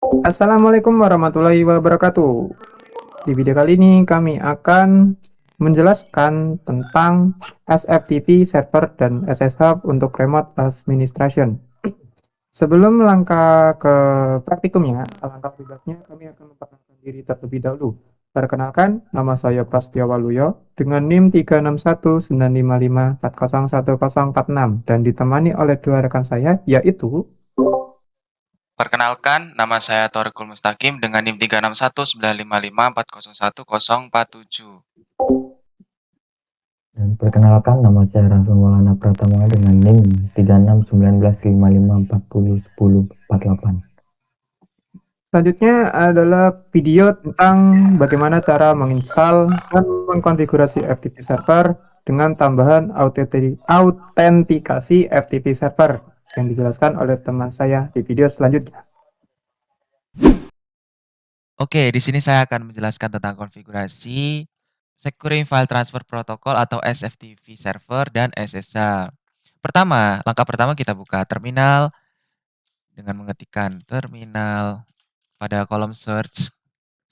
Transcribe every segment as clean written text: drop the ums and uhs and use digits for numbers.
Assalamualaikum warahmatullahi wabarakatuh. Di video kali ini kami akan menjelaskan tentang SFTP server dan SSH untuk remote administration. Sebelum melangkah ke praktikumnya, alangkah baiknya kami akan memperkenalkan diri terlebih dahulu. Perkenalkan, nama saya Prasetyo Waluyo dengan NIM 3619554014046 dan ditemani oleh dua rekan saya yaitu. Perkenalkan, nama saya Thorikul Mustaqim dengan NIM 3619554014047. Dan perkenalkan, nama saya Raffi Maulana Pratama dengan NIM 361955401048. Selanjutnya adalah video tentang bagaimana cara menginstal dan mengkonfigurasi FTP server dengan tambahan autentikasi FTP server yang dijelaskan oleh teman saya di video selanjutnya. Oke, di sini saya akan menjelaskan tentang konfigurasi Securing File Transfer Protocol atau SFTP server dan SSH. Langkah pertama kita buka terminal dengan mengetikkan terminal pada kolom search.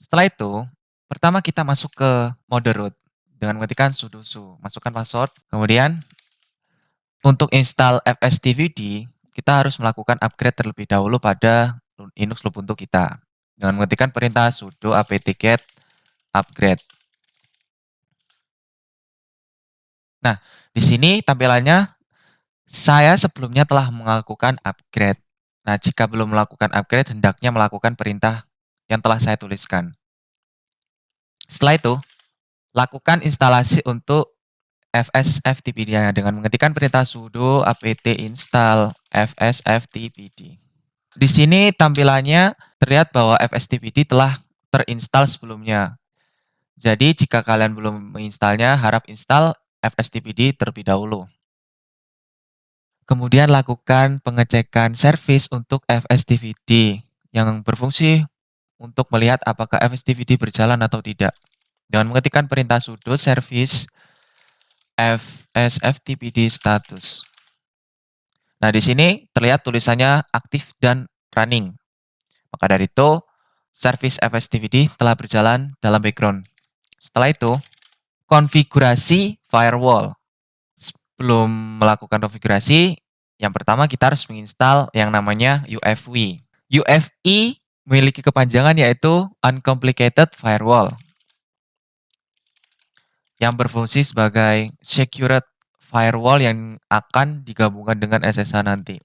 Setelah itu, pertama kita masuk ke mode root dengan mengetikkan sudo su, masukkan password. Kemudian untuk install FSTVD, kita harus melakukan upgrade terlebih dahulu pada Linux Ubuntu kita dengan mengetikkan perintah sudo apt-get upgrade. Nah, di sini tampilannya saya sebelumnya telah melakukan upgrade. Nah, jika belum melakukan upgrade, hendaknya melakukan perintah yang telah saya tuliskan. Setelah itu, lakukan instalasi untuk FSFTPD dengan mengetikkan perintah sudo apt install fsftpd. Di sini tampilannya terlihat bahwa FSTPD telah terinstall sebelumnya. Jadi jika kalian belum menginstalnya, harap install FSTPD terlebih dahulu. Kemudian lakukan pengecekan service untuk FSTPD yang berfungsi untuk melihat apakah FSTPD berjalan atau tidak. Dengan mengetikkan perintah sudo service fsftpd status. Nah, di sini terlihat tulisannya aktif dan running. Maka dari itu, service FSTPD telah berjalan dalam background. Setelah itu, konfigurasi firewall. Sebelum melakukan konfigurasi, yang pertama kita harus menginstal yang namanya UFW. UFI memiliki kepanjangan yaitu Uncomplicated Firewall, yang berfungsi sebagai secured firewall yang akan digabungkan dengan SSH nanti.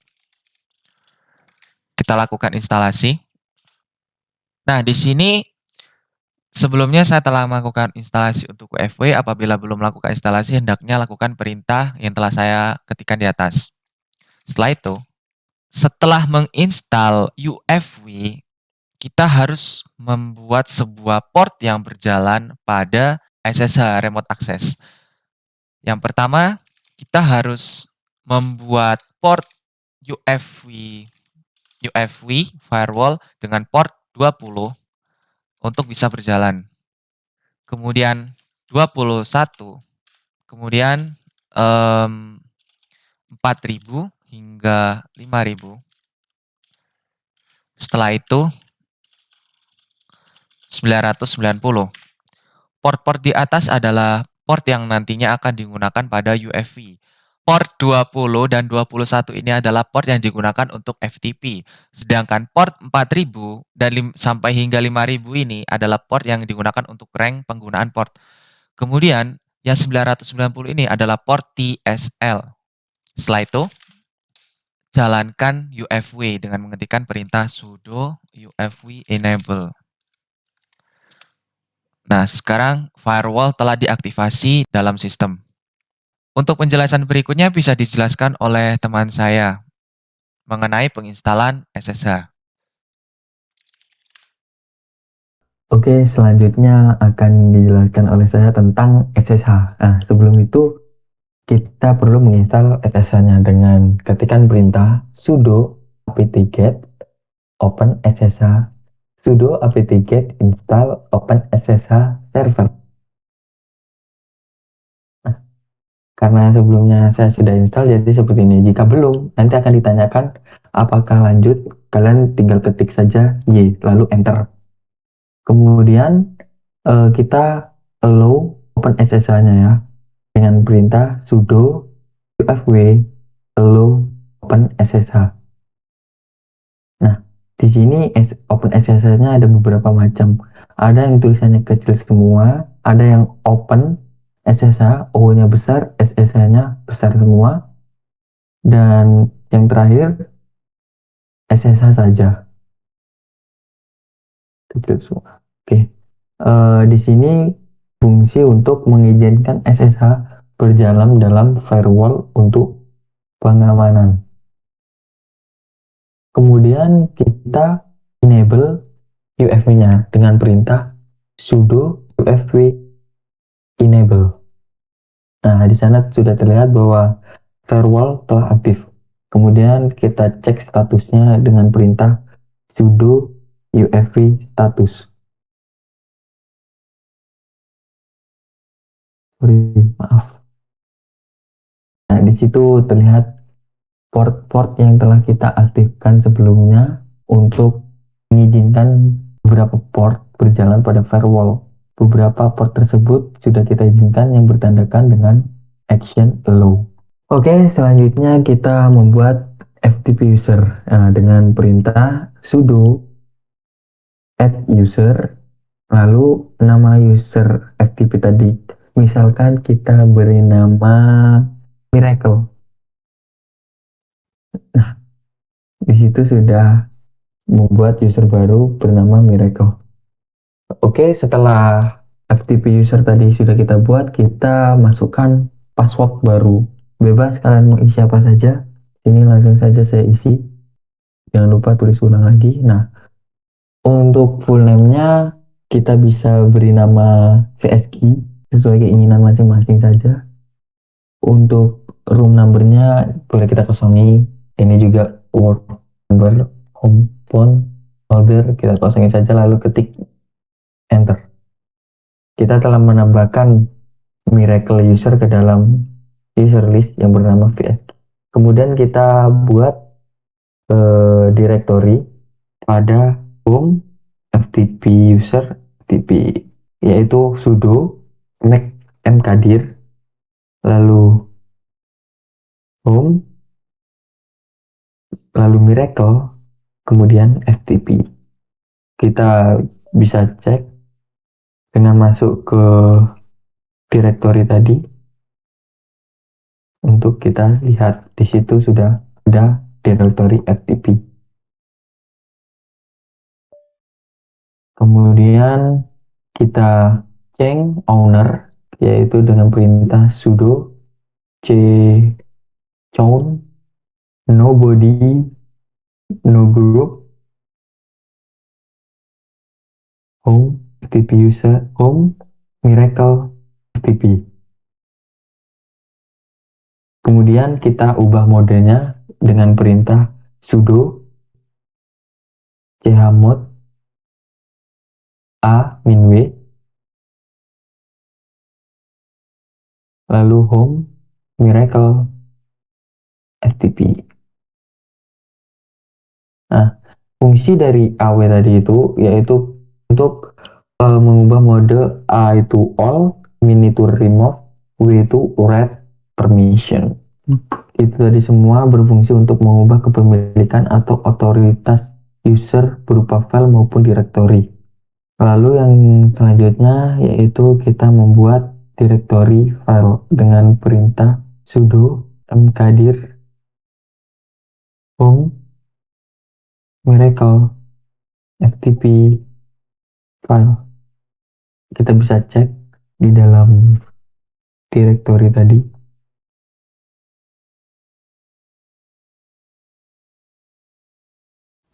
Kita lakukan instalasi. Nah, di sini sebelumnya saya telah melakukan instalasi untuk UFW. Apabila belum melakukan instalasi, hendaknya lakukan perintah yang telah saya ketikkan di atas. Setelah itu, setelah menginstal UFW, kita harus membuat sebuah port yang berjalan pada SSH Remote Access. Yang pertama, kita harus membuat port UFW firewall dengan port 20 untuk bisa berjalan. Kemudian 21, kemudian 4000 hingga 5000. Setelah itu 990. Port-port di atas adalah port yang nantinya akan digunakan pada UFW. Port 20 dan 21 ini adalah port yang digunakan untuk FTP. Sedangkan port 4000 dan sampai hingga 5000 ini adalah port yang digunakan untuk rank penggunaan port. Kemudian yang 990 ini adalah port TSL. Setelah itu, jalankan UFW dengan mengetikkan perintah sudo UFW enable. Nah, sekarang firewall telah diaktifasi dalam sistem. Untuk penjelasan berikutnya bisa dijelaskan oleh teman saya mengenai penginstalan SSH. Oke, selanjutnya akan dijelaskan oleh saya tentang SSH. Nah, sebelum itu kita perlu menginstal SSH-nya dengan ketikan perintah sudo apt-get open SSH sudo apt-get install open SSH server. Nah, karena sebelumnya saya sudah install, jadi seperti ini. Jika belum, nanti akan ditanyakan apakah lanjut kalian tinggal ketik saja Y lalu enter. Kemudian kita allow open SSH-nya ya dengan perintah sudo ufw allow open SSH. Nah, di sini open SSH-nya ada beberapa macam. Ada yang tulisannya kecil semua, ada yang open SSH, O-nya besar, SSH-nya besar semua, dan yang terakhir SSH saja kecil semua. Oke. Di sini fungsi untuk mengizinkan SSH berjalan dalam firewall untuk pengamanan. Kemudian kita enable UFW-nya dengan perintah sudo UFW enable. Nah, di sana sudah terlihat bahwa firewall telah aktif. Kemudian kita cek statusnya dengan perintah sudo UFW status. Maaf. Nah, di situ terlihat port-port yang telah kita aktifkan sebelumnya untuk mengizinkan beberapa port berjalan pada firewall. Beberapa port tersebut sudah kita izinkan yang bertandakan dengan action allow. Oke, selanjutnya kita membuat FTP user dengan perintah sudo add user lalu nama user FTP tadi. Misalkan kita beri nama Miracle. Nah, di situ sudah membuat user baru bernama Miracle. Oke, setelah FTP user tadi sudah kita buat, kita masukkan password baru. Bebas kalian mau isi apa saja. Ini langsung saja saya isi. Jangan lupa tulis ulang lagi. Nah, untuk full name-nya kita bisa beri nama VSG sesuai keinginan masing-masing saja. Untuk room number-nya boleh kita kosongi. Ini juga work number, home phone, folder kita kosongin saja lalu ketik enter. Kita telah menambahkan Miracle user ke dalam user list yang bernama VS. Kemudian kita buat directory pada home FTP user FTP, yaitu sudo make mkdir lalu home lalu Miracle kemudian FTP. Kita bisa cek dengan masuk ke directory tadi. Untuk kita lihat di situ sudah ada directory FTP. Kemudian kita change owner yaitu dengan perintah sudo chown nobody no group home FTP user home Miracle FTP. Kemudian kita ubah modenya dengan perintah sudo chmod a-w lalu home Miracle FTP. Nah, fungsi dari AW tadi itu yaitu untuk mengubah mode A itu all, min itu remove, W itu read permission. Itu tadi semua berfungsi untuk mengubah kepemilikan atau otoritas user berupa file maupun directory. Lalu yang selanjutnya yaitu kita membuat directory file dengan perintah sudo mkdir home Miracle FTP file. Kita bisa cek di dalam directory tadi.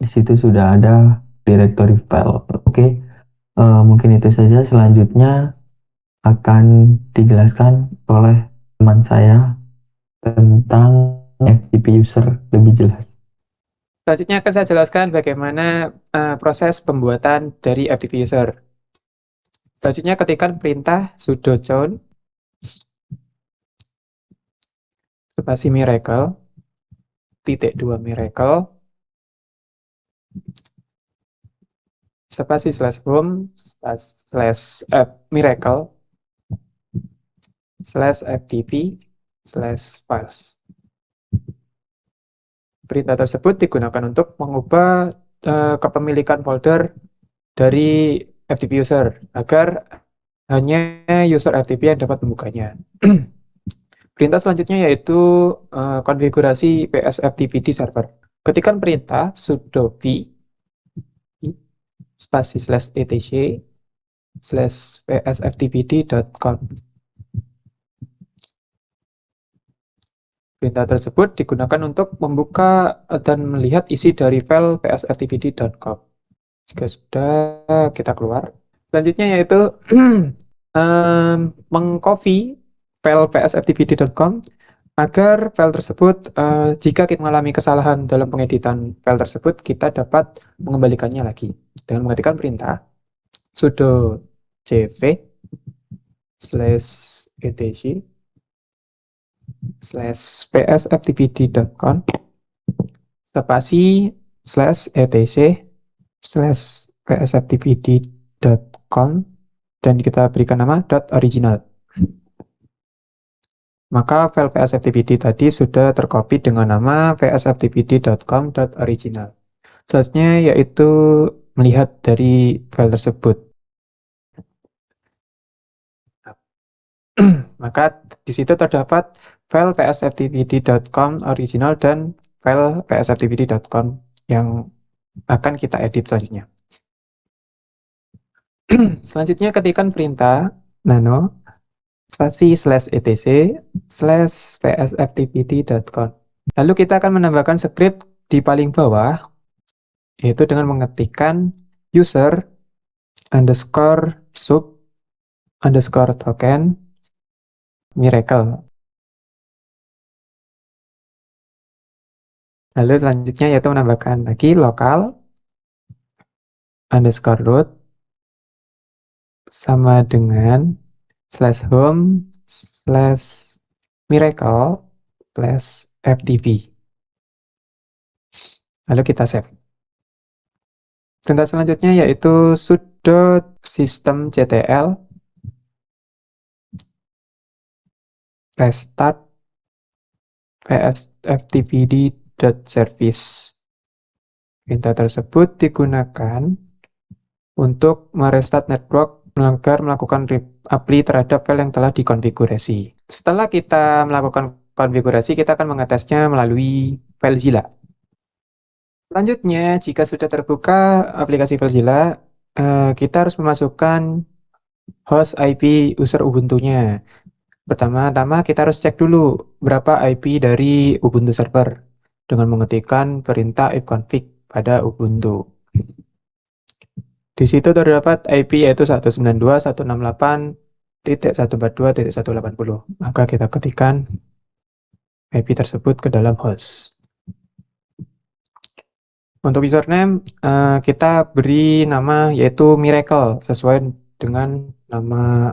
Di situ sudah ada directory file. Oke, mungkin itu saja. Selanjutnya akan dijelaskan oleh teman saya tentang FTP user lebih jelas. Selanjutnya akan saya jelaskan bagaimana proses pembuatan dari FTP user. Selanjutnya ketikkan perintah sudo chown spasi Miracle titik 2 Miracle spasi /home /miracle /ftp /files. Perintah tersebut digunakan untuk mengubah kepemilikan folder dari FTP user agar hanya user FTP yang dapat membukanya. Perintah selanjutnya yaitu konfigurasi PSFTP di server. Ketikkan perintah sudo p spasi /etc /psftpd.conf. Perintah tersebut digunakan untuk membuka dan melihat isi dari file psftpd.conf. Jika sudah, kita keluar. Selanjutnya yaitu mengcopy file psftpd.conf agar file tersebut, jika kita mengalami kesalahan dalam pengeditan file tersebut, kita dapat mengembalikannya lagi dengan mengetikkan perintah sudo cv /etc /psftpd.conf spasi /etc /psftpd.conf dan kita berikan nama .original. Maka file psftpd tadi sudah tercopy dengan nama psftpd.com.original. Selanjutnya yaitu melihat dari file tersebut. Maka di situ terdapat file psftpd.com original dan file psftpd.com yang akan kita edit selanjutnya. Selanjutnya ketikkan perintah nano spasi /etc /psftpd.conf. Lalu kita akan menambahkan script di paling bawah, yaitu dengan mengetikkan user underscore sub underscore token miracle. Lalu selanjutnya yaitu menambahkan lagi local underscore root sama dengan /home /miracle /ftp. Lalu kita save. Perintah selanjutnya yaitu sudo systemctl restart psftpd.service. Perintah tersebut digunakan untuk merestart network agar melakukan apply terhadap file yang telah dikonfigurasi. Setelah kita melakukan konfigurasi, kita akan mengetesnya melalui FileZilla. Selanjutnya, jika sudah terbuka aplikasi FileZilla, kita harus memasukkan host IP user Ubuntu-nya. Pertama-tama kita harus cek dulu berapa IP dari Ubuntu server dengan mengetikkan perintah ifconfig pada Ubuntu. Di situ terdapat IP yaitu 192.168.142.180. Maka kita ketikkan IP tersebut ke dalam host. Untuk username, kita beri nama yaitu Miracle sesuai dengan nama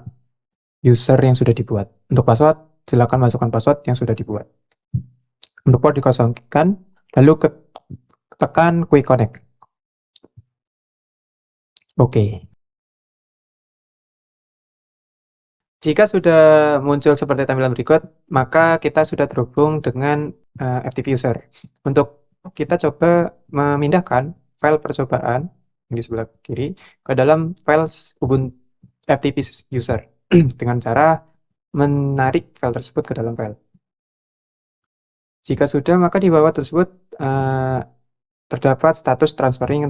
user yang sudah dibuat. Untuk password, silakan masukkan password yang sudah dibuat. Untuk port dikosongkan, lalu tekan Quick Connect. Oke. Jika sudah muncul seperti tampilan berikut, maka kita sudah terhubung dengan FTP user. Untuk kita coba memindahkan file percobaan yang di sebelah kiri ke dalam file Ubuntu FTP user dengan cara menarik file tersebut ke dalam file. Jika sudah, maka di bawah tersebut terdapat status transferring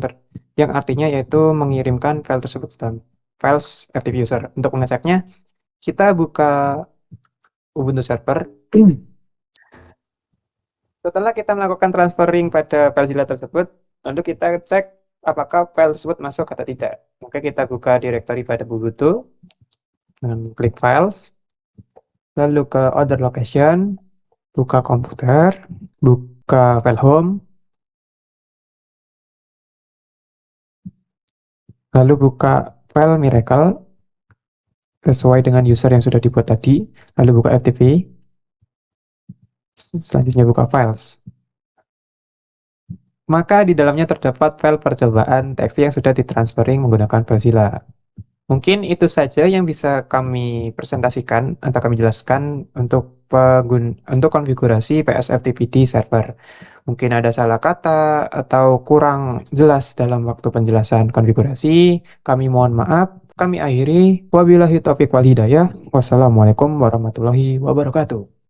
yang artinya yaitu mengirimkan file tersebut ke dalam files FTP user. Untuk mengeceknya, kita buka Ubuntu server. Setelah kita melakukan transferring pada FileZilla tersebut, lalu kita cek apakah file tersebut masuk atau tidak. Maka kita buka directory pada Ubuntu dengan klik files, lalu ke other location, buka komputer, buka file home, lalu buka file miracle sesuai dengan user yang sudah dibuat tadi, lalu buka FTP, selanjutnya buka files. maka di dalamnya terdapat file percobaan TXT yang sudah ditransferring menggunakan FileZilla. Mungkin itu saja yang bisa kami presentasikan atau kami jelaskan untuk konfigurasi PSFTP di server. Mungkin ada salah kata atau kurang jelas dalam waktu penjelasan konfigurasi. Kami mohon maaf. Kami akhiri. Wabillahi taufiq wal hidayah. Wassalamualaikum warahmatullahi wabarakatuh.